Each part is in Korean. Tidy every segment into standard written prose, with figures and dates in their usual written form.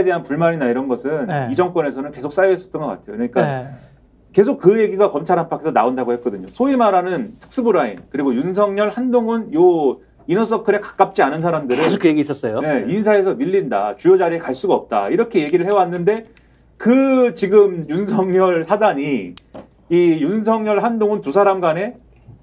대한 불만이나 이런 것은 네. 이 정권에서는 계속 쌓여 있었던 것 같아요. 그러니까 네. 계속 그 얘기가 검찰 안팎에서 나온다고 했거든요. 소위 말하는 특수부 라인 그리고 윤석열, 한동훈 요 이너서클에 가깝지 않은 사람들은 계속 그 얘기 있었어요. 네, 인사에서 밀린다. 주요 자리에 갈 수가 없다. 이렇게 얘기를 해왔는데 그 지금 윤석열 사단이 이 윤석열, 한동훈 두 사람 간에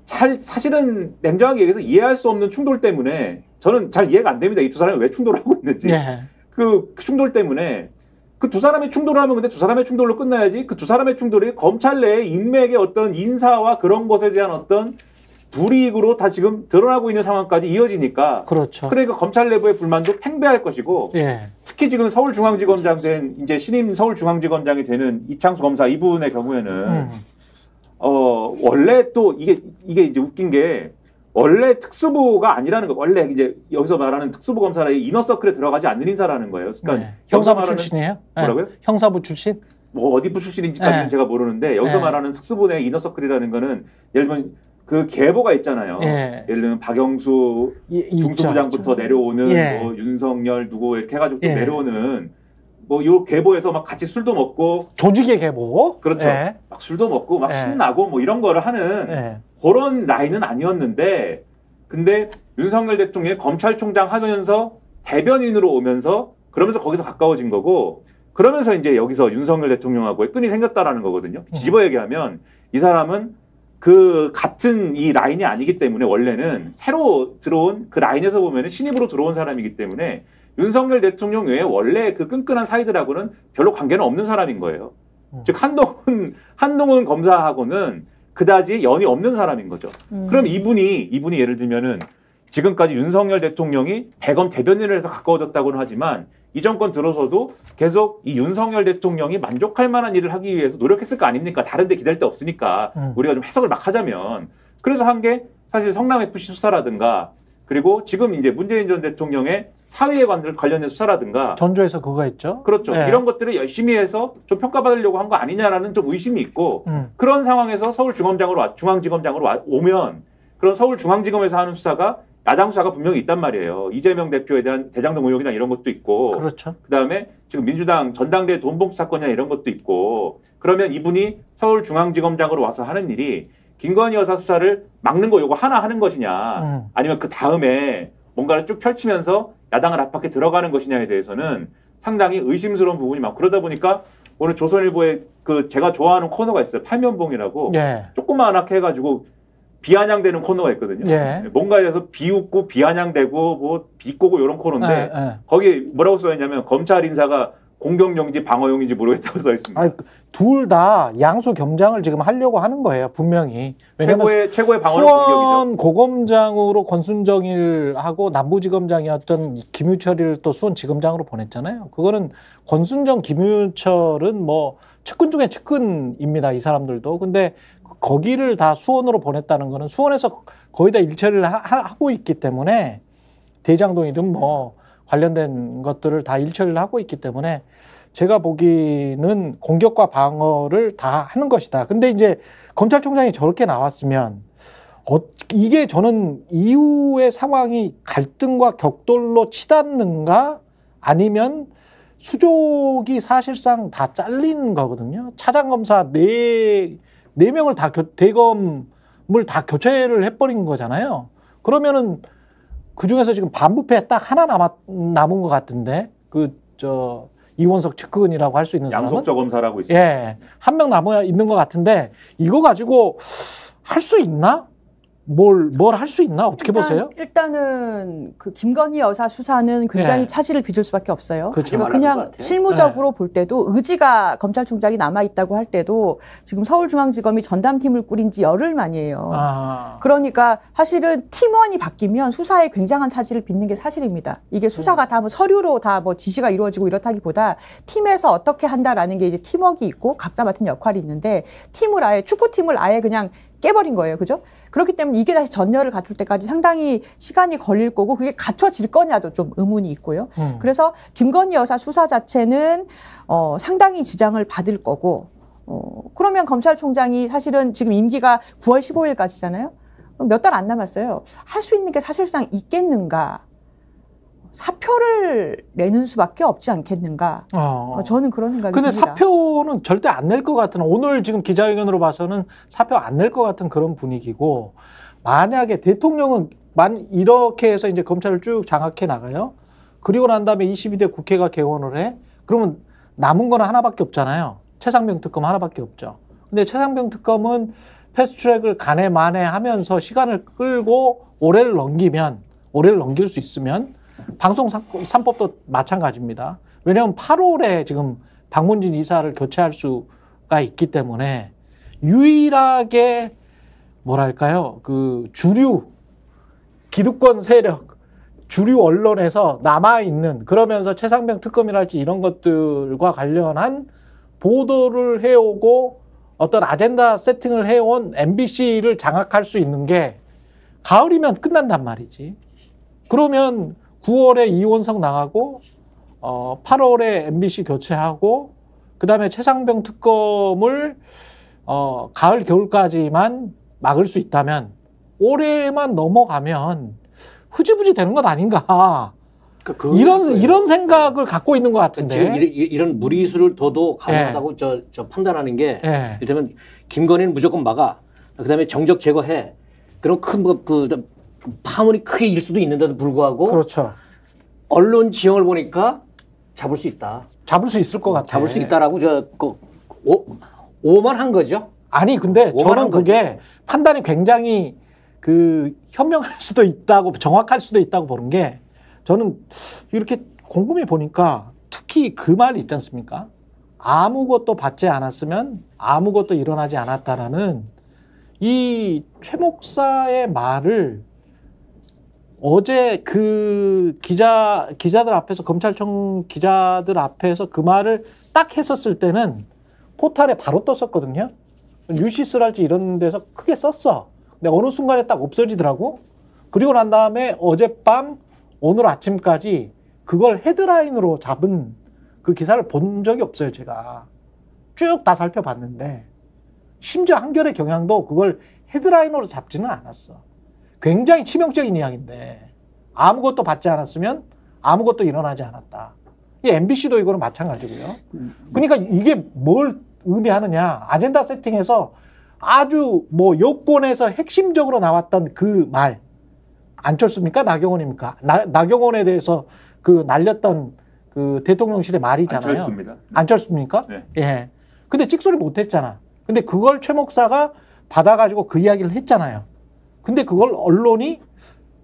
사실은 냉정하게 얘기해서 이해할 수 없는 충돌 때문에 저는 잘 이해가 안 됩니다. 이 두 사람이 왜 충돌하고 있는지. 네. 그 충돌 때문에 그 두 사람의 충돌을 하면 근데 두 사람의 충돌로 끝나야지 그 두 사람의 충돌이 검찰 내의 인맥의 어떤 인사와 그런 것에 대한 어떤 불이익으로 다 지금 드러나고 있는 상황까지 이어지니까 그렇죠. 그러니까 검찰 내부의 불만도 팽배할 것이고 예. 특히 지금 서울중앙지검장 된 이제 신임 서울중앙지검장이 되는 이창수 검사 이분의 경우에는 원래 또 이게 이제 웃긴 게 원래 특수부가 아니라는 거 원래 이제 여기서 말하는 특수부 검사의 이너서클에 들어가지 않는 인사라는 거예요. 그러니까 네. 형사부 출신이에요? 뭐라고요? 네. 형사부 출신? 뭐 어디 부 출신인지까지는 네. 제가 모르는데 여기서 네. 말하는 특수부 내 이너서클이라는 거는 예를 들면 그 계보가 있잖아요. 예. 예를 들면 박영수 중수부장부터 내려오는 예. 뭐 윤석열 누구 이렇게 해가지고 또 예. 내려오는 뭐 요 계보에서 막 같이 술도 먹고 조직의 계보. 그렇죠. 예. 막 술도 먹고 막 예. 신나고 뭐 이런 거를 하는 예. 그런 라인은 아니었는데 근데 윤석열 대통령이 검찰총장 하면서 대변인으로 오면서 그러면서 거기서 가까워진 거고 그러면서 이제 여기서 윤석열 대통령하고의 끈이 생겼다라는 거거든요. 뒤집어 얘기하면 이 사람은 그 같은 이 라인이 아니기 때문에 원래는 새로 들어온 그 라인에서 보면 신입으로 들어온 사람이기 때문에 윤석열 대통령 외에 원래 그 끈끈한 사이들하고는 별로 관계는 없는 사람인 거예요. 즉 한동훈 검사하고는 그다지 연이 없는 사람인 거죠. 그럼 이분이 예를 들면은 지금까지 윤석열 대통령이 대검 대변인을 해서 가까워졌다고는 하지만 이 정권 들어서도 계속 이 윤석열 대통령이 만족할 만한 일을 하기 위해서 노력했을 거 아닙니까? 다른 데 기댈 데 없으니까 우리가 좀 해석을 막 하자면 그래서 한 게 사실 성남FC 수사라든가 그리고 지금 이제 문재인 전 대통령의 사위에 관련된 수사라든가 전조에서 그거 했죠. 그렇죠. 네. 이런 것들을 열심히 해서 좀 평가받으려고 한 거 아니냐라는 좀 의심이 있고 그런 상황에서 중앙지검장으로 오면 그런 서울중앙지검에서 하는 수사가 야당 수사가 분명히 있단 말이에요. 이재명 대표에 대한 대장동 의혹이나 이런 것도 있고 그렇죠. 그다음에 지금 민주당 전당대회 돈봉투 사건이나 이런 것도 있고 그러면 이분이 서울중앙지검장으로 와서 하는 일이 김건희 여사 수사를 막는 거 요거 하나 하는 것이냐 아니면 그 다음에 뭔가를 쭉 펼치면서 야당을 압박해 들어가는 것이냐에 대해서는 상당히 의심스러운 부분이 많고 그러다 보니까 오늘 조선일보에 그 제가 좋아하는 코너가 있어요. 팔면봉이라고 예. 조그마하게 해가지고 비아냥대는 코너가 있거든요. 예. 뭔가에 대해서 비웃고 비아냥대고 뭐 비꼬고 이런 코너인데 거기 뭐라고 써있냐면 검찰 인사가 공격용인지 방어용인지 모르겠다고 써있습니다. 둘 다 양수 겸장을 지금 하려고 하는 거예요. 분명히. 최고의 방어는 수원 공격이죠. 고검장으로 권순정일하고 남부지검장이었던 김유철을 또 수원지검장으로 보냈잖아요. 그거는 권순정, 김유철은 뭐 측근 중에 측근입니다. 이 사람들도. 근데 거기를 다 수원으로 보냈다는 거는 수원에서 거의 다 일처리를 하고 있기 때문에 대장동이든 뭐 관련된 것들을 다 일처리를 하고 있기 때문에 제가 보기는 공격과 방어를 다 하는 것이다. 근데 이제 검찰총장이 저렇게 나왔으면 이게 저는 이후의 상황이 갈등과 격돌로 치닫는가 아니면 수족이 사실상 다 잘린 거거든요. 차장검사 네 명을 다 대검을 다 교체를 해버린 거잖아요. 그러면은 그 중에서 지금 반부패 딱 하나 남은 것 같은데 이원석 측근이라고 할 수 있는 사람은 양석적 검사라고 있어요. 예, 한 명 남아 있는 것 같은데 이거 가지고 할 수 있나? 뭘 할 수 있나? 어떻게 보세요? 일단은 그 김건희 여사 수사는 굉장히 차질을 빚을 수밖에 없어요. 그렇죠. 그냥 실무적으로 볼 때도 의지가 검찰총장이 남아 있다고 할 때도 지금 서울중앙지검이 전담팀을 꾸린 지 열흘 만이에요. 그러니까 사실은 팀원이 바뀌면 수사에 굉장한 차질을 빚는 게 사실입니다. 이게 수사가 다 뭐 서류로 다 뭐 지시가 이루어지고 이렇다기보다 팀에서 어떻게 한다라는 게 이제 팀워크가 있고 각자 맡은 역할이 있는데 팀을 아예 축구팀을 아예 그냥 깨버린 거예요. 그죠? 그렇기 때문에 이게 다시 전열을 갖출 때까지 상당히 시간이 걸릴 거고 그게 갖춰질 거냐도 좀 의문이 있고요. 그래서 김건희 여사 수사 자체는 상당히 지장을 받을 거고 그러면 검찰총장이 사실은 지금 임기가 9월 15일까지잖아요. 몇 달 안 남았어요. 할 수 있는 게 사실상 있겠는가? 사표를 내는 수밖에 없지 않겠는가. 저는 그런 생각이 근데 듭니다. 사표는 절대 안 낼 것 같은, 오늘 지금 기자회견으로 봐서는 사표 안 낼 것 같은 그런 분위기고, 만약에 대통령은 이렇게 해서 이제 검찰을 쭉 장악해 나가요. 그리고 난 다음에 22대 국회가 개원을 해. 그러면 남은 거는 하나밖에 없잖아요. 최상병 특검 하나밖에 없죠. 근데 최상병 특검은 패스트트랙을 간에 만에 하면서 시간을 끌고 올해를 넘길 수 있으면 방송 3법도 마찬가지입니다. 왜냐하면 8월에 지금 박문진 이사를 교체할 수가 있기 때문에 유일하게 뭐랄까요, 그 주류 기득권 세력, 주류 언론에서 남아있는, 그러면서 최상병 특검이랄지 이런 것들과 관련한 보도를 해오고 어떤 아젠다 세팅을 해온 MBC를 장악할 수 있는 게 가을이면 끝난단 말이지. 그러면 9월에 이원석 나가고 8월에 MBC 교체하고 그다음에 최상병 특검을 가을 겨울까지만 막을 수 있다면 올해만 넘어가면 흐지부지 되는 것 아닌가. 이런 생각을 갖고 있는 것 같은데. 지금 이런 무리수를 둬도 가능하다고 저 판단하는 게, 이를테면 김건희는 무조건 막아. 그다음에 정적 제거해. 그럼 큰 파문이 크게 일 수도 있는데도 불구하고, 그렇죠. 언론 지형을 보니까 잡을 수 있다. 잡을 수 있을 것 같아. 잡을 수 있다라고 오만한 거죠. 아니 근데 저는 그게 판단이 굉장히 현명할 수도 있다고, 정확할 수도 있다고 보는 게, 저는 이렇게 곰곰이 보니까 특히 그 말 있지 않습니까? 아무것도 받지 않았으면 아무것도 일어나지 않았다라는 이 최 목사의 말을 어제 그 기자들 앞에서, 검찰청 기자들 앞에서 그 말을 딱 했었을 때는 포탈에 바로 떴었거든요. 뉴시스랄지 이런 데서 크게 썼어. 근데 어느 순간에 딱 없어지더라고. 그리고 난 다음에 어젯밤 오늘 아침까지 그걸 헤드라인으로 잡은 그 기사를 본 적이 없어요, 제가. 쭉 다 살펴봤는데 심지어 한겨레 경향도 그걸 헤드라인으로 잡지는 않았어. 굉장히 치명적인 이야기인데 아무것도 받지 않았으면 아무것도 일어나지 않았다. 이 MBC도 이거는 마찬가지고요. 그러니까 이게 뭘 의미하느냐. 아젠다 세팅에서 아주 여권에서 핵심적으로 나왔던 그 말. 안철수입니까? 나경원입니까? 나경원에 대해서 날렸던 그 대통령실의 말이잖아요. 안철수입니다. 안철수입니까? 네. 예. 근데 찍소리 못 했잖아. 근데 그걸 최 목사가 받아가지고 그 이야기를 했잖아요. 근데 그걸 언론이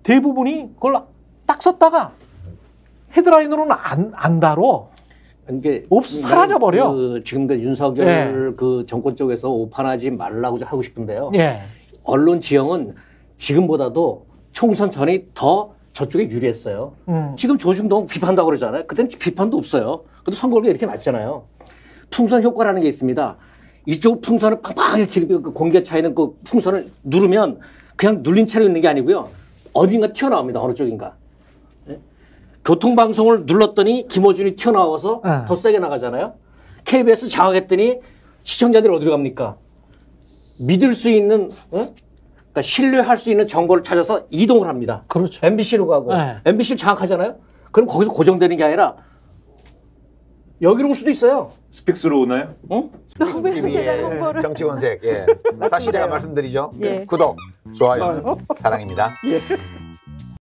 대부분이 그걸 딱 썼다가 헤드라인으로는 안 다뤄. 이게 사라져버려. 지금 윤석열 그 정권 쪽에서 오판하지 말라고 하고 싶은데요. 언론 지형은 지금보다도 총선 전이 더 저쪽에 유리했어요. 지금 조중동 비판한다고 그러잖아요. 그땐 비판도 없어요. 근데 선거가 이렇게 났잖아요. 풍선 효과라는 게 있습니다. 이쪽 풍선을 빵빵하게 공기가 차이는 그 풍선을 누르면 그냥 눌린 채로 있는 게 아니고요. 어딘가 튀어나옵니다. 어느 쪽인가. 네? 교통방송을 눌렀더니 김어준이 튀어나와서 더 세게 나가잖아요. KBS 장악했더니 시청자들이 어디로 갑니까? 믿을 수 있는, 그러니까 신뢰할 수 있는 정보를 찾아서 이동을 합니다. 그렇죠. MBC로 가고. MBC를 장악하잖아요. 그럼 거기서 고정되는 게 아니라 여기로 올 수도 있어요. 스픽스로 오나요? TV의 정치권색. 다시 제가 말씀드리죠. 구독, 좋아요, 사랑입니다.